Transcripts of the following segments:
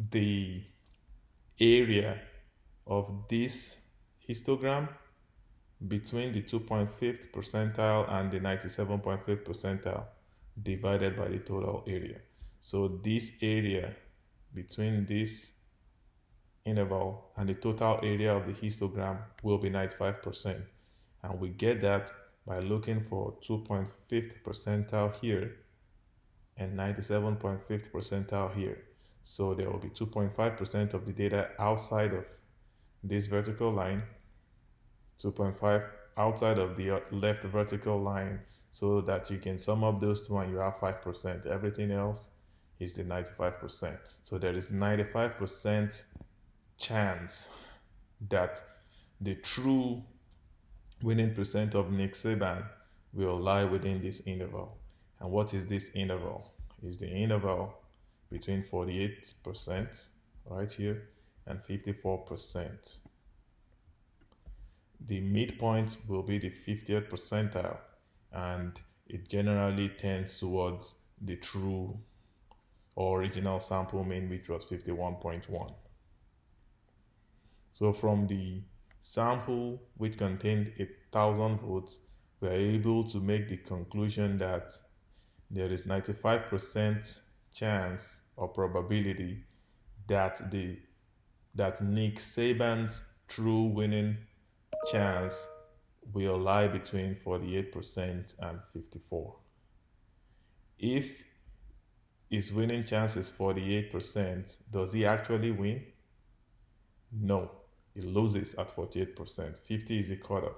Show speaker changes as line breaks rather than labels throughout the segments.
the area of this histogram between the 2.5th percentile and the 97.5th percentile divided by the total area. So this area between this interval and the total area of the histogram will be 95%. And we get that by looking for 2.5th percentile here and 97.5th percentile here. So there will be 2.5% of the data outside of this vertical line, 2.5 outside of the left vertical line, so that you can sum up those two and you have 5%. Everything else is the 95%. So there is 95% chance that the true winning percent of Nick Saban will lie within this interval. And what is this interval? Is the interval between 48% right here and 54%. The midpoint will be the 50th percentile, and it generally tends towards the true or original sample mean, which was 51.1. So from the sample which contained 1,000 votes, we are able to make the conclusion that there is 95% chance or probability that Nick Saban's true winning chance will lie between 48% and 54. If his winning chance is 48%, does he actually win? No, he loses at 48%. 50 is the cutoff.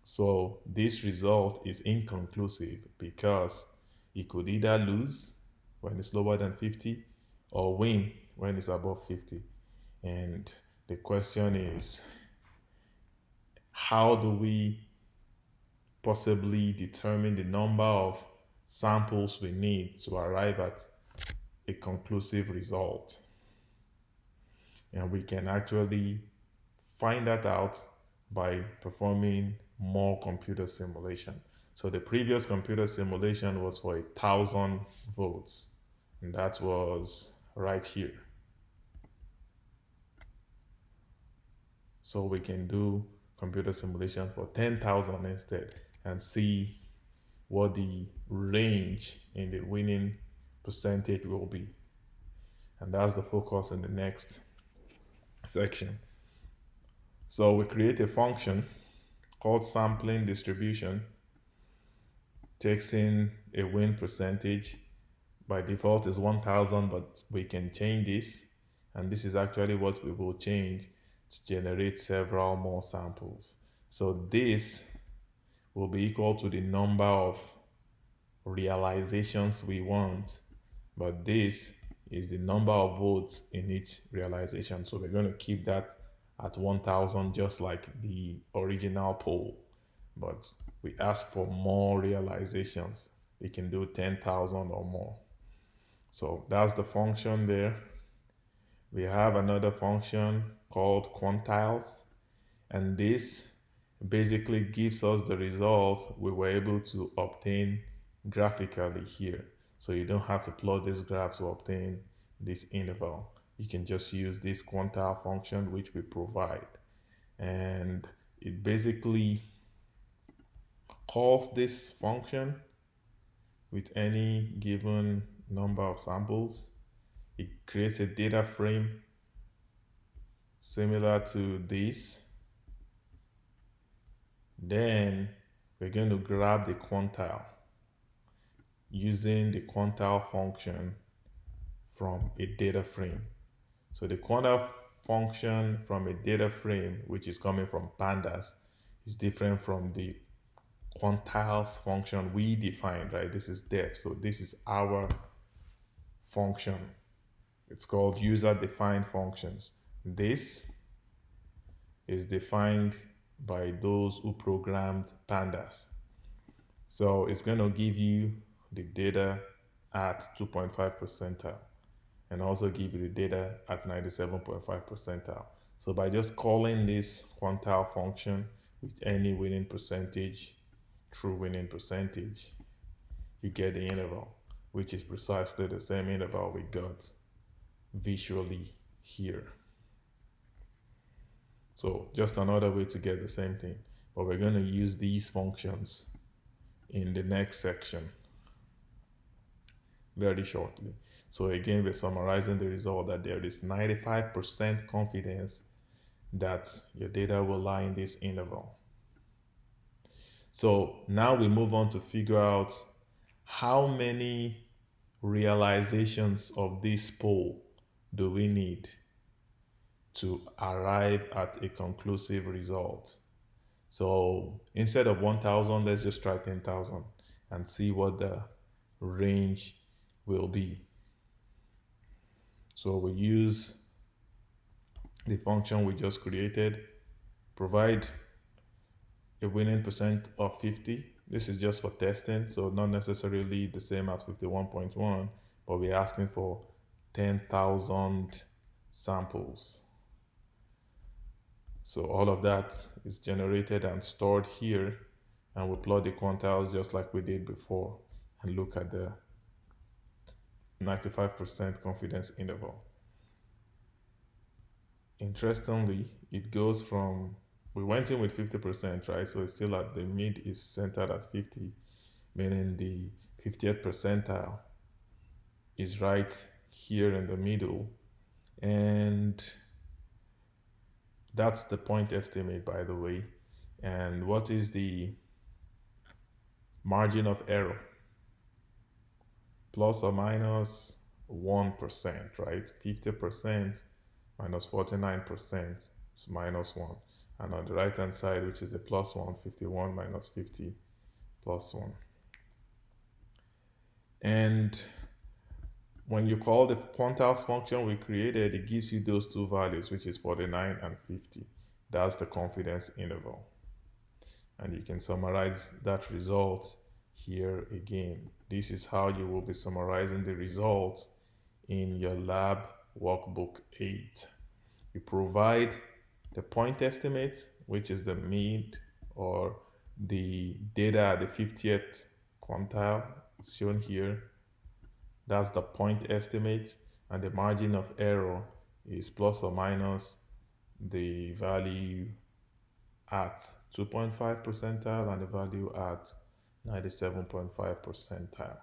So this result is inconclusive because he could either lose when it's lower than 50 or win when it's above 50. And the question is, how do we possibly determine the number of samples we need to arrive at a conclusive result? And we can actually find that out by performing more computer simulation. So the previous computer simulation was for 1,000 votes, and that was right here. So we can do computer simulation for 10,000 instead and see what the range in the winning percentage will be. And that's the focus in the next section. So we create a function called sampling distribution, takes in a win percentage. By default is 1,000, but we can change this, and this is actually what we will change to generate several more samples. So this will be equal to the number of realizations we want, but this is the number of votes in each realization. So we're going to keep that at 1,000, just like the original poll, but we ask for more realizations. We can do 10,000 or more. So that's the function there. We have another function called quantiles, and this basically gives us the result we were able to obtain graphically here. So you don't have to plot this graph to obtain this interval. You can just use this quantile function which we provide, and it basically calls this function with any given number of samples. It creates a data frame similar to this. Then we're going to grab the quantile using the quantile function from a data frame. So the quantile function from a data frame, which is coming from pandas, is different from the quantiles function we defined, right? This is def, so this is our function. It's called user defined functions. This is defined by those who programmed pandas. So it's going to give you the data at 2.5 percentile and also give you the data at 97.5 percentile. So by just calling this quantile function with any winning percentage, true winning percentage, you get the interval, which is precisely the same interval we got visually here. So just another way to get the same thing, but we're going to use these functions in the next section very shortly. So again, we're summarizing the result that there is 95% confidence that your data will lie in this interval. So now we move on to figure out how many realizations of this poll do we need to arrive at a conclusive result. So instead of 1,000, let's just try 10,000 and see what the range will be. So we use the function we just created, provide a winning percent of 50. This is just for testing, so not necessarily the same as 51.1, but we're asking for 10,000 samples. So all of that is generated and stored here, and we plot the quantiles just like we did before and look at the 95% confidence interval. Interestingly, it goes from, we went in with 50%, right? So it's still at the mid is centered at 50, meaning the 50th percentile is right here in the middle. And that's the point estimate, by the way. And what is the margin of error? Plus or minus 1%, right? 50% minus 49% is minus 1. And on the right hand side, which is the plus 1, 51 minus 50 plus 1. And when you call the quantiles function we created, it gives you those two values, which is 49 and 50. That's the confidence interval. And you can summarize that result here again. This is how you will be summarizing the results in your lab workbook 8. You provide the point estimate, which is the mid or the data at the 50th quantile, it's shown here. That's the point estimate, and the margin of error is plus or minus the value at 2.5 percentile and the value at 97.5 percentile.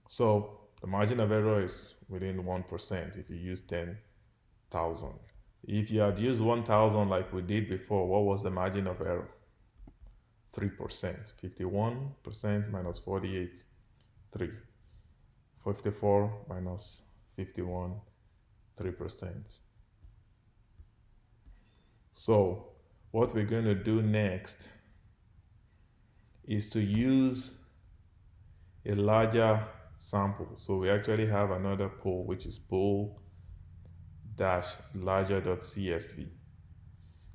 So the margin of error is within 1% if you use 10,000. If you had used 1,000 like we did before, what was the margin of error? 3%. 51% minus 48, 3. 54 minus 51, 3%. So what we're going to do next is to use a larger sample. So we actually have another poll, which is poll-larger.csv.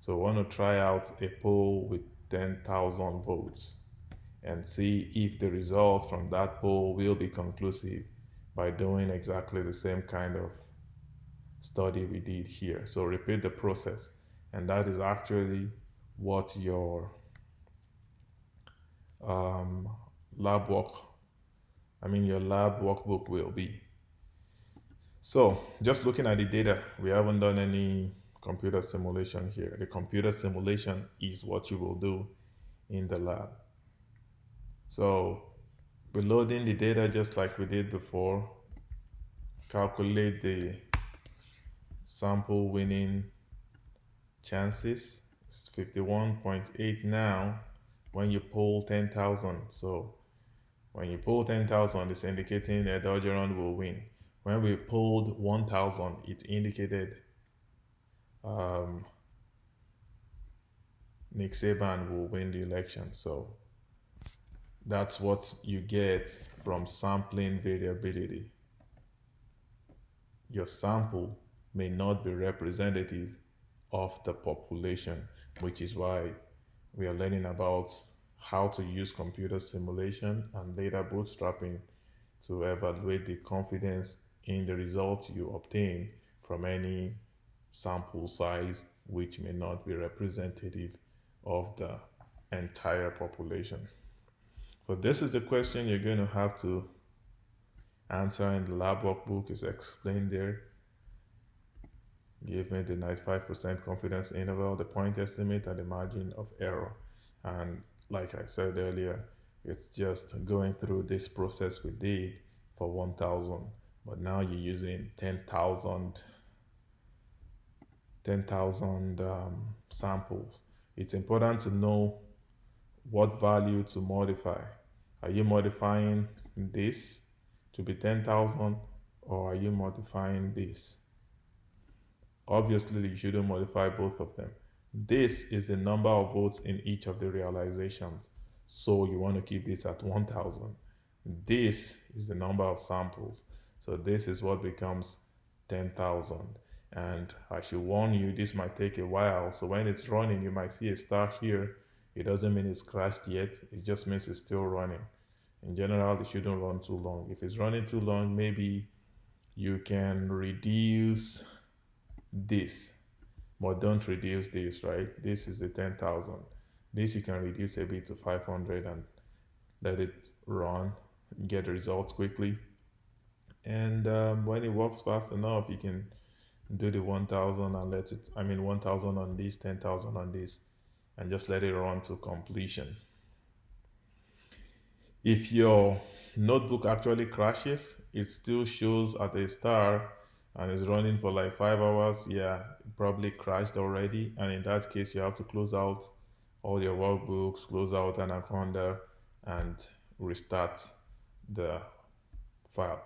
So we want to try out a poll with 10,000 votes and see if the results from that poll will be conclusive by doing exactly the same kind of study we did here. So repeat the process, and that is actually what your lab workbook will be. So just looking at the data, we haven't done any computer simulation here. The computer simulation is what you will do in the lab. So we're loading the data just like we did before. Calculate the sample winning chances. It's 51.8 now when you poll 10,000. So when you poll 10,000, it's indicating that Orgeron will win. When we polled 1,000, it indicated Nick Saban will win the election. So that's what you get from sampling variability. Your sample may not be representative of the population, which is why we are learning about how to use computer simulation and later bootstrapping to evaluate the confidence in the results you obtain from any sample size which may not be representative of the entire population. So this is the question you're going to have to answer in the lab workbook is explained there. Give me the 95% confidence interval, the point estimate, and the margin of error. And like I said earlier, it's just going through this process we did for 1,000, but now you're using 10,000 samples. It's important to know what value to modify. Are you modifying this to be 10,000, or are you modifying this? Obviously, you shouldn't modify both of them. This is the number of votes in each of the realizations. So you want to keep this at 1,000. This is the number of samples. So this is what becomes 10,000. And I should warn you, this might take a while. So when it's running, you might see a star here. It doesn't mean it's crashed yet. It just means it's still running. In general, it shouldn't run too long. If it's running too long, maybe you can reduce this, but don't reduce this, right? This is the 10,000. This you can reduce a bit to 500 and let it run, get the results quickly. And when it works fast enough, you can do the 1,000 and 1,000 on this, 10,000 on this, and just let it run to completion. If your notebook actually crashes, it still shows at a star and is running for like 5 hours. Yeah, it probably crashed already. And in that case, you have to close out all your workbooks, close out Anaconda, and restart the file.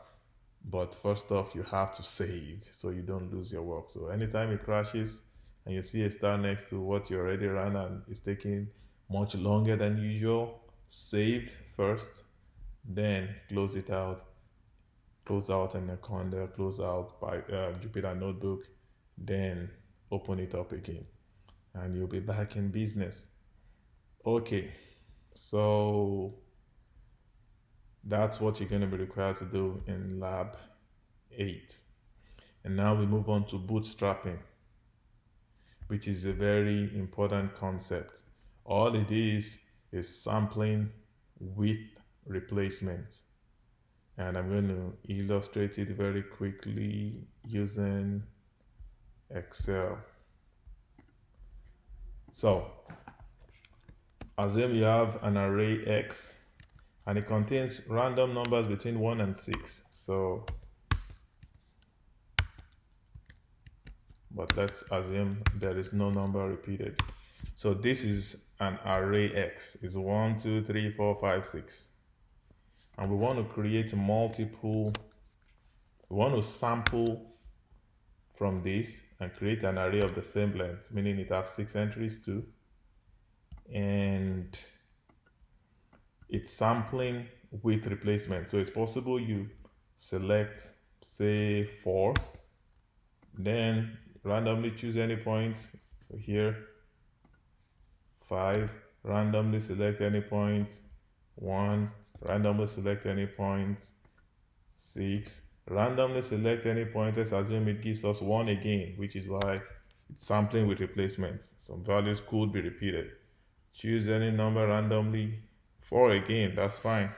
But first off, you have to save so you don't lose your work. So anytime it crashes and you see a star next to what you already ran and it's taking much longer than usual, save first, then close it out. Close out Anaconda, close out by Jupyter Notebook, then open it up again, and you'll be back in business. Okay, so that's what you're going to be required to do in Lab 8. And now we move on to bootstrapping, which is a very important concept. All it is sampling with replacement. And I'm going to illustrate it very quickly using Excel. So, assume you have an array X and it contains random numbers between 1 and 6. So, but let's assume there is no number repeated. So this is an array X. It's 1, 2, 3, 4, 5, 6. And we want to create multiple, we want to sample from this and create an array of the same length, meaning it has 6 entries too. And it's sampling with replacement. So it's possible you select, say, 4, then randomly choose any points here, 5, randomly select any points, 1, randomly select any point, 6, randomly select any point. Let's assume it gives us 1 again, which is why it's sampling with replacement. Some values could be repeated. Choose any number randomly, 4 again, that's fine.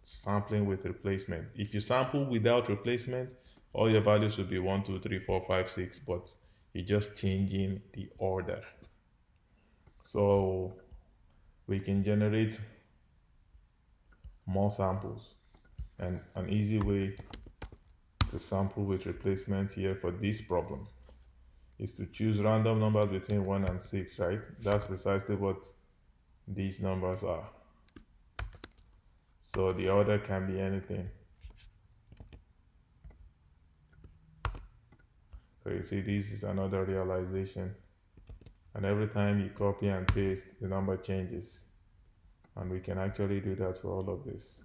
Sampling with replacement. If you sample without replacement, all your values will be 1, 2, 3, 4, 5, 6, but you're just changing the order. So we can generate more samples, and an easy way to sample with replacement here for this problem is to choose random numbers between 1 and 6, right? That's precisely what these numbers are. So the order can be anything. So you see, this is another realization, and every time you copy and paste, the number changes. And we can actually do that for all of this.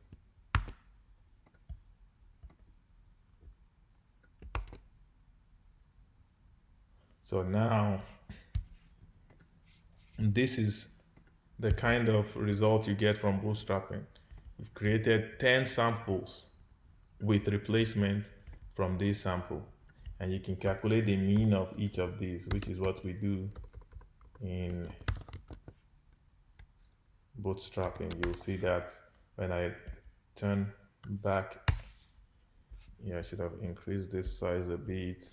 So now, this is the kind of result you get from bootstrapping. You've created 10 samples with replacement from this sample. And you can calculate the mean of each of these, which is what we do in bootstrapping. You'll see that when I turn back Yeah, I should have increased this size a bit.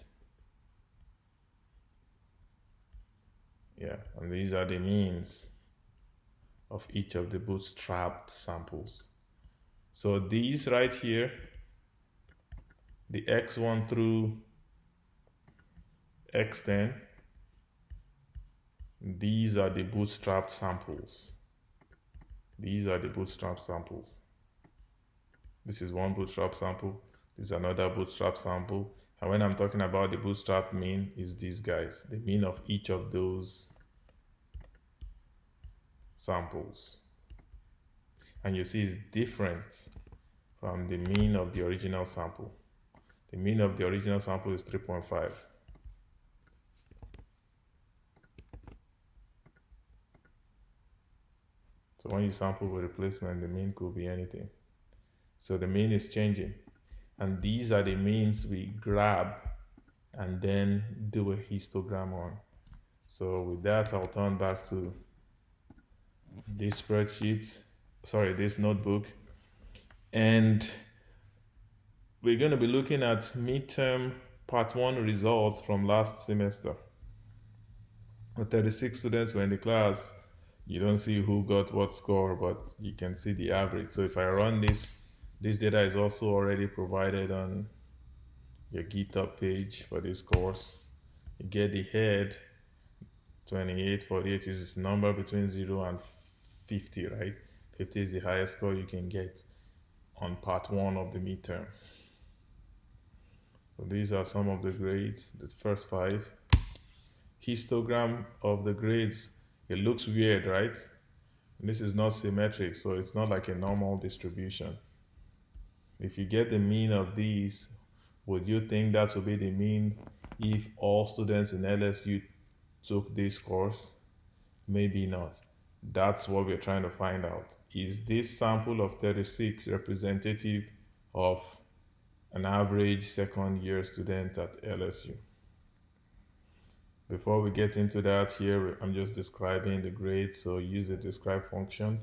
Yeah, and these are the means of each of the bootstrapped samples. So these right here, the X1 through X10, these are the bootstrapped samples. These are the bootstrap samples. This is one bootstrap sample. This is another bootstrap sample. And when I'm talking about the bootstrap mean, is these guys, the mean of each of those samples. And you see it's different from the mean of the original sample. The mean of the original sample is 3.5. So when you sample with replacement, the mean could be anything. So the mean is changing. And these are the means we grab and then do a histogram on. So with that, I'll turn back to this spreadsheet, sorry, this notebook. And we're going to be looking at midterm part 1 results from last semester. The 36 students were in the class. You don't see who got what score, but you can see the average. So if I run this data is also already provided on your GitHub page for this course. You get the head, 28, 48 is a number between 0 and 50, right? 50 is the highest score you can get on part 1 of the midterm. So these are some of the grades, the first 5. Histogram of the grades. It looks weird, right? And this is not symmetric, so it's not like a normal distribution. If you get the mean of these, would you think that would be the mean if all students in LSU took this course? Maybe not. That's what we're trying to find out. Is this sample of 36 representative of an average second year student at LSU? Before we get into that, here I'm just describing the grade, so use the describe function.